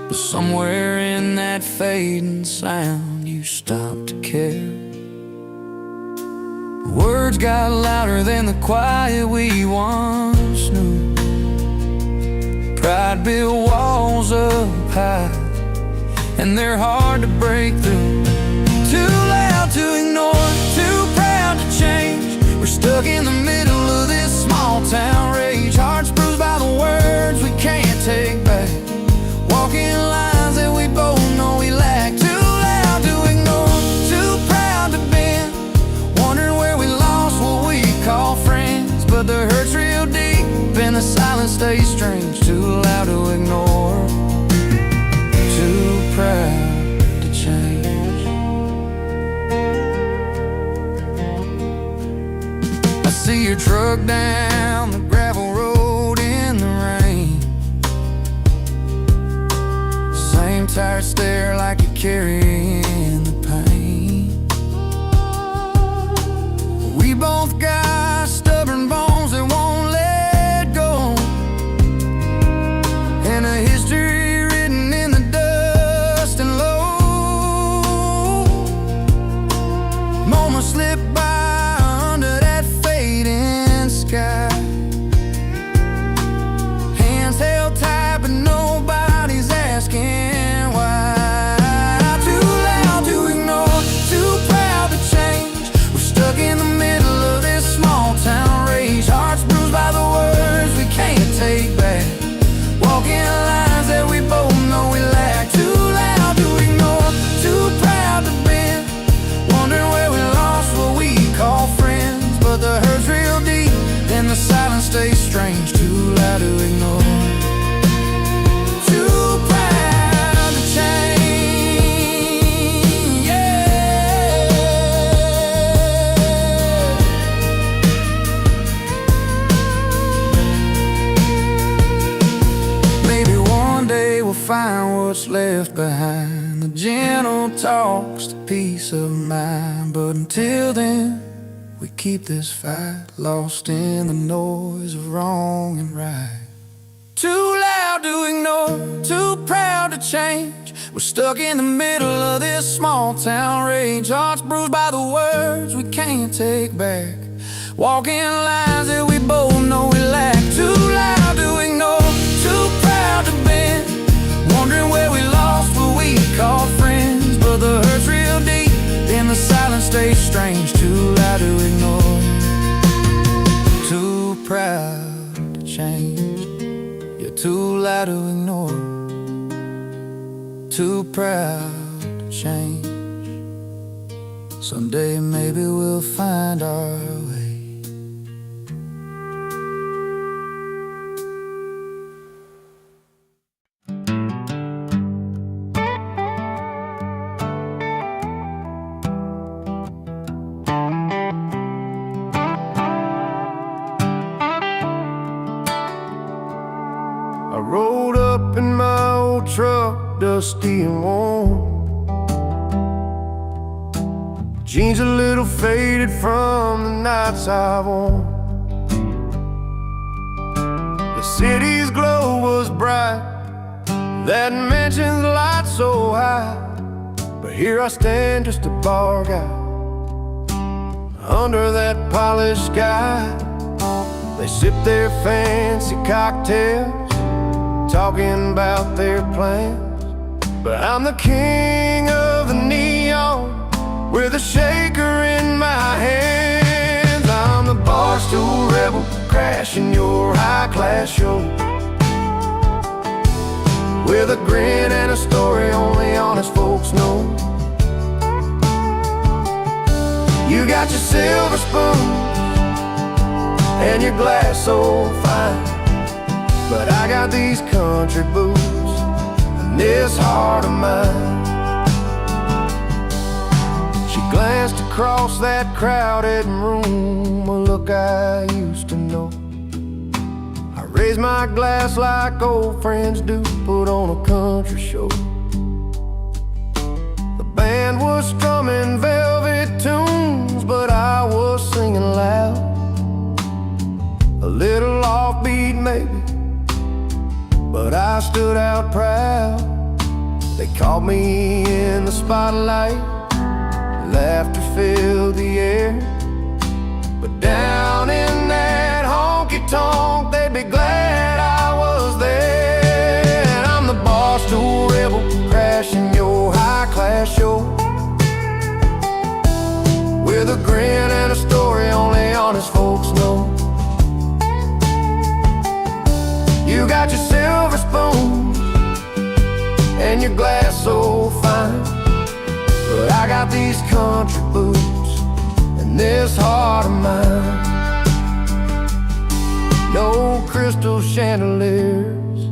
But somewhere in that fading sound, you stopped to care. Words got louder than the quiet we once knew. Pride built walls up high, and they're hard to break through. Too loud to ignore, too proud to change. We're stuck in the middle of this small town rage. Hearts bruised by the words we can't take back, walking lines that we both know we lack. Too loud to ignore, too proud to bend, wondering where we lost what we call friends. But the hurt's real deep and the silence stays strange. Too loud to ignore, too proud to change. I see your truck down the gravel road in the rain. Same tired stare like you're carrying the pain. We both got stubborn bones that won't let go, and a history written in the dust and low. Moments slip by under that fading sky, hands held tight but nobody's asking why. Too find what's left behind. The gentle talks to peace of mind. But until then, we keep this fight lost in the noise of wrong and right. Too loud to ignore, too proud to change. We're stuck in the middle of this small town rage. Hearts bruised by the words we can't take back. Walking lines that we both know we lack. Too loud to ignore, too proud to bend. Wondering where we lost what we called friends. But the hurt's real deep, and the silence stays strange. Too loud to ignore, too proud to change. You're too loud to ignore, too proud to change. Someday maybe we'll find our way. I rolled up in my old truck, dusty and warm. Jeans a little faded from the nights I've worn. The city's glow was bright, that mansion's light so high. But here I stand, just a bar guy, under that polished sky. They sip their fancy cocktails, talking about their plans. But I'm the king of the neon, with a shaker in my hands. I'm the barstool rebel, crashing your high-class show, with a grin and a story only honest folks know. You got your silver spoon and your glass so fine, but I got these country boots and this heart of mine. She glanced across that crowded room, a look I used to know. I raised my glass like old friends do, put on a country show. The band was strumming velvet tunes, but I was singing loud, a little offbeat maybe, but I stood out proud. They caught me in the spotlight, laughter filled the air. But down in that honky-tonk, they'd be glad I was there. And I'm the barstool rebel, crashing your high-class show, with a grin and a story only honest folks know. You got your silver spoons and your glass so fine, but I got these country boots and this heart of mine. No crystal chandeliers,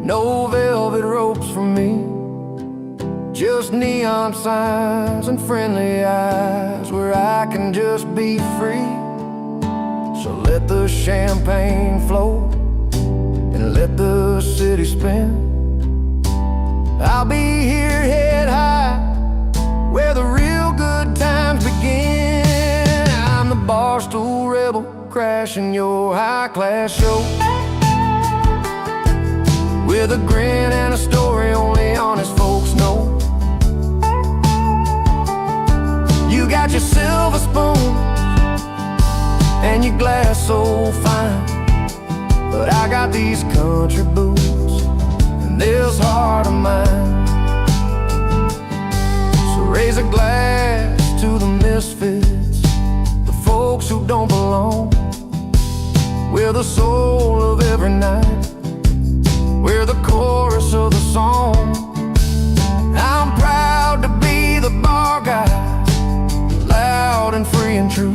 no velvet ropes for me, just neon signs and friendly eyes where I can just be free. So let the champagne flow and let the city spin. I'll be here head high, where the real good times begin. I'm the barstool rebel, crashing your high-class show, with a grin and a story only honest folks know. You got your silver spoon and your glass so fine, but I got these country boots and this heart of mine. So raise a glass to the misfits, the folks who don't belong. We're the soul of every night, we're the chorus of the song. I'm proud to be the bar guy, loud and free and true.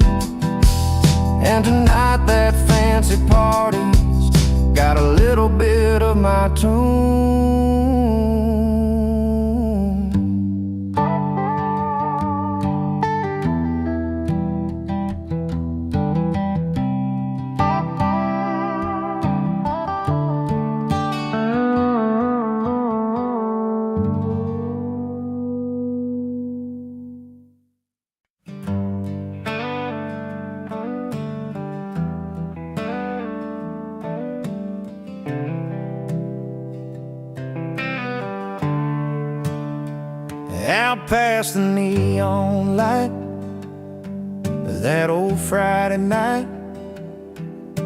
And tonight that fancy party's got a little bit of my tune. out past the neon light. That old Friday night,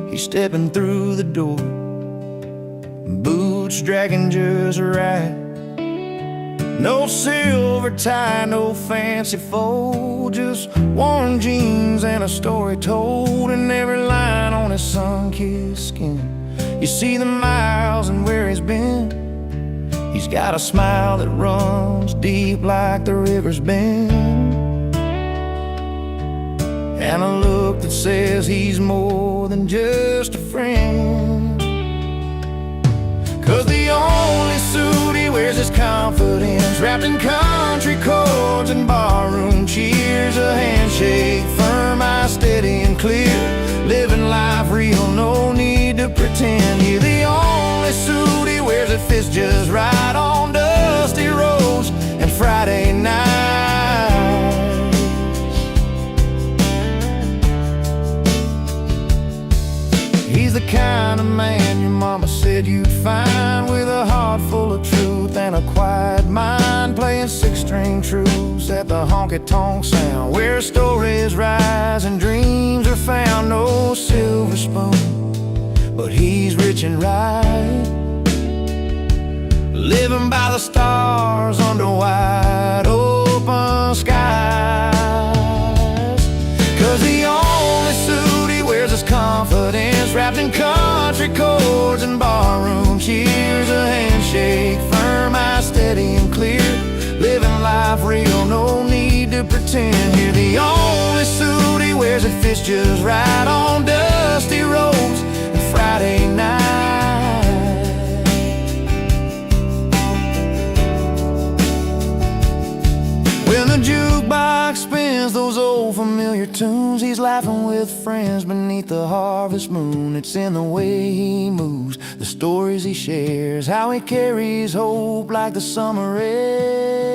he's stepping through the door, boots dragging just right. No silver tie, no fancy fold, just worn jeans and a story told in every line on his sun-kissed skin. You see the miles and where he's been. He's got a smile that runs deep like the river's been, and a look that says he's more than just a friend. 'Cause the only suit he wears is confidence, wrapped in country chords and barroom cheers. A handshake, firm, eyes steady and clear, living life real, no need to pretend. You're the only suit he wears that fits just right on dusty roads and Friday nights. He's the kind of man your mama said you'd find, with a heart full of truth and a quiet mind, playing six-string truths at the honky-tonk sound, where stories rise and dreams are found. No silver spoon, but he's rich and right, living by the stars under wide open skies. 'Cause the only suit he wears is confidence, wrapped in country chords and barroom cheers. A handshake, firm, eyes steady and clear, living life real, no need to pretend. You're the only suit he wears that fits just right on dusty roads and Friday night. When the jukebox spins those old familiar tunes, he's laughing with friends beneath the harvest moon. It's in the way he moves, the stories he shares, how he carries hope like the summer air.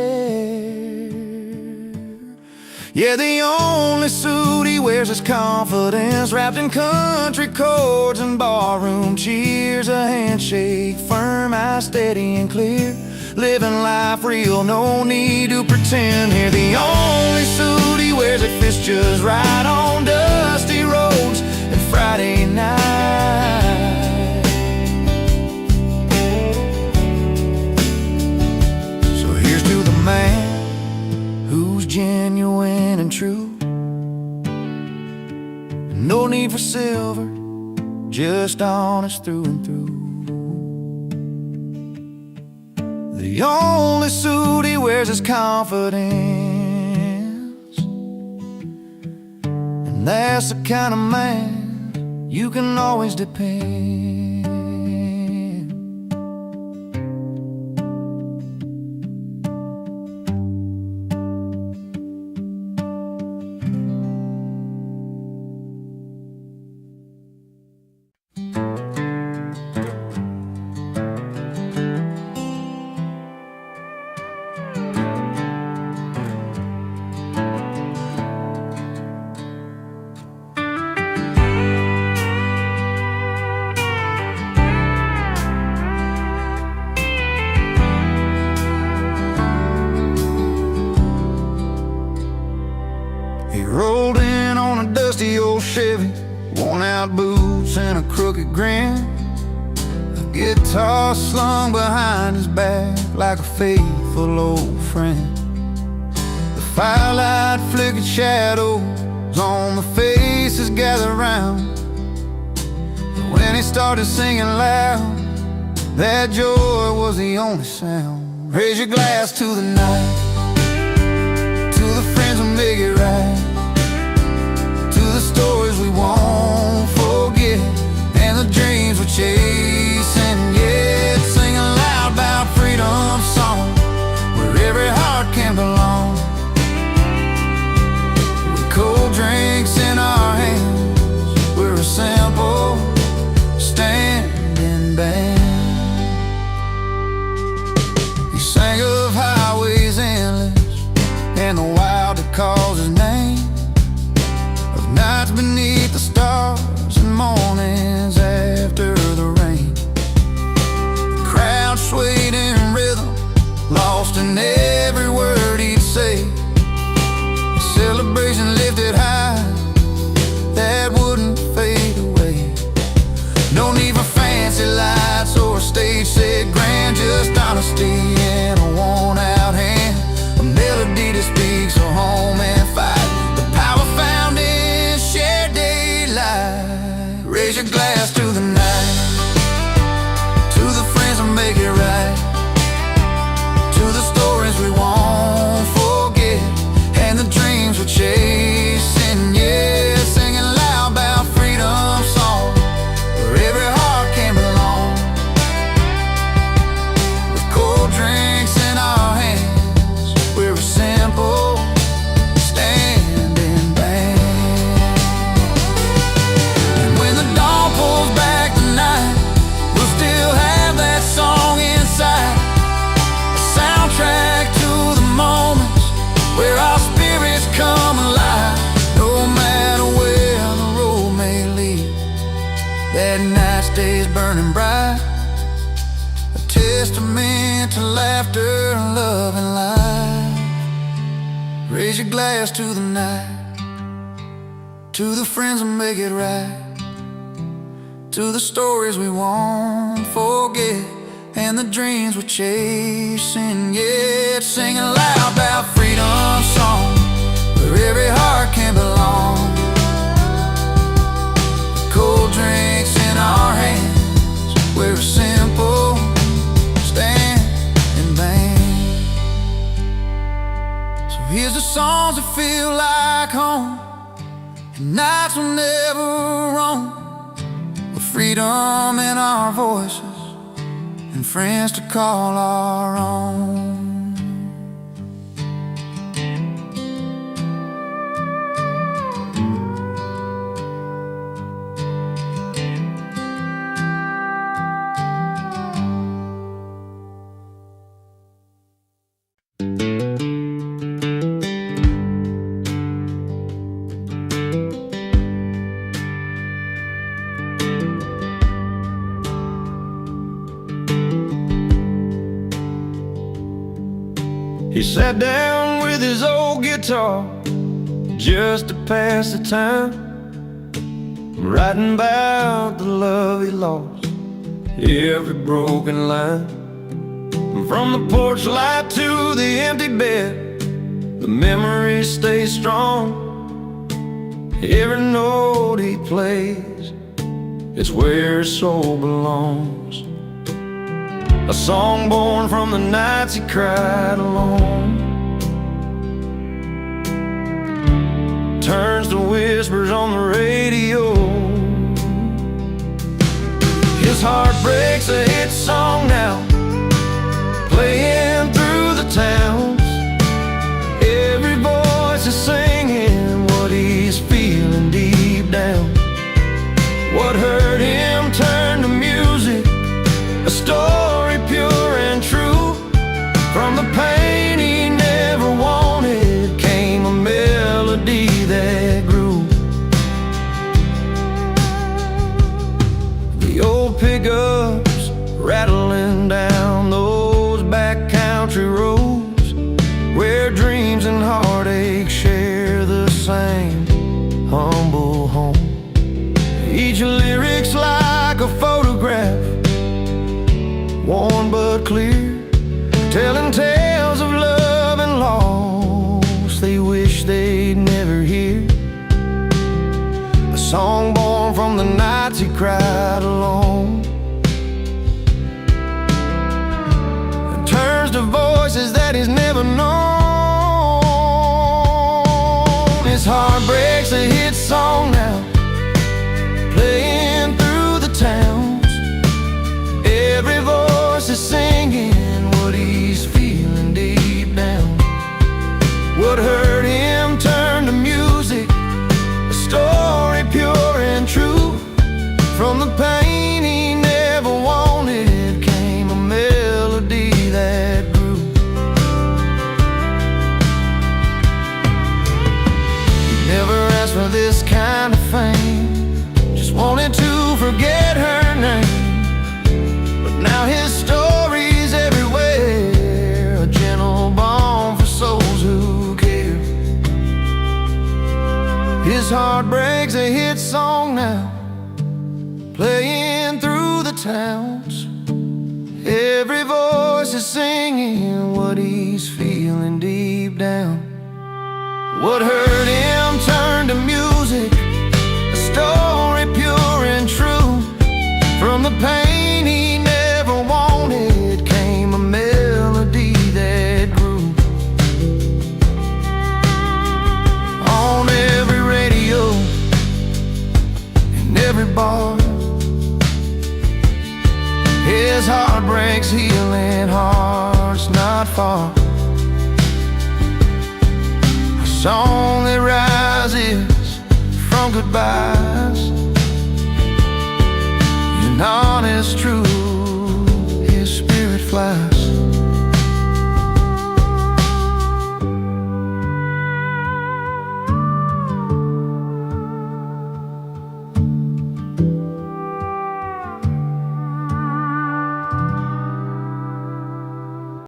Yeah, the only suit he wears is confidence, wrapped in country chords and barroom cheers. A handshake, firm, eyes steady and clear, living life real, no need to pretend. Here, the only suit he wears that fits just right on dusty roads and Friday night. So here's to the man who's genuine and true. No need for silver, just honest through and through. The only suit he wears is confidence, and that's the kind of man you can always depend. Rolled in on a dusty old Chevy, worn out boots and a crooked grin, a guitar slung behind his back like a faithful old friend. The firelight flickered shadows on the faces gathered round, but when he started singing loud, that joy was the only sound. Raise your glass to the night, to the friends who make it right, the stories we won't forget, and the dreams we're chasing yet. Sing aloud about freedom song, where every heart can belong, with cold drinks in our hands. We're a simple standing band. He sang of highways endless and the wild that calls his name, nights beneath the stars and mornings after the rain. just honesty in a worn-out hand, a melody that speaks of home and fight, the power found in shared daylight. Raise your glass to the night, to the friends that make it right, to the stories we won't forget, and the dreams we're chasing, yeah. Singing loud about freedom song, where every heart can belong, with cold drinks in our hands. We're a simple standing band. And when the dawn pulls back the night, we'll still have that song inside, a soundtrack to the moments where our spirits come alive. No matter where the road may lead, that night stays burning bright, a testament to laughter, love, and life. Raise your glass to the night, to the friends that make it right, to the stories we won't forget, and the dreams we're chasing, yeah. Singing loud about freedom song, where every heart can belong, cold drinks in our hands. We're a simple standing band. So here's the songs that feel like home, and nights will never roam, with freedom in our voices and friends to call our own. He sat down with his old guitar just to pass the time, writing about the love he lost, every broken line. From the porch light to the empty bed, the memories stay strong. Every note he plays, it's where his soul belongs. A song born from the nights he cried alone, turns to whispers on the radio. His heart breaks a hit song now, playing through the towns. Every voice is singing what he's feeling deep down. What hurt him turned to music, a story pure and true. From the pain he never wanted came a melody that grew. The old pickups rattling down those back country roads, where dreams and heartache share the same humble home. Each lyric's like a photograph, worn but clear, telling tales of love and loss they wish they'd never hear. A song born from the nights he cried alone, and turns to voices that he's never known. His heart breaks a hit song now, playing through the towns. Every voice is singing what he's feeling deep down. What hurt him turned to music, a story pure and true. From the pain he never wanted came a melody that grew. He never asked for this kind of fame, just wanted to forget her name. Now his story's everywhere, a gentle balm for souls who care. His heart breaks a hit song now, playing through the towns. Every voice voices singing what he's feeling deep down. What hurt him turned to music, a story pure and true. From the pain he never wanted came a melody that grew. On every radio, in every bar, his heart breaks, healing hearts not far. A song that rises from goodbyes, and honest truth, his spirit flies.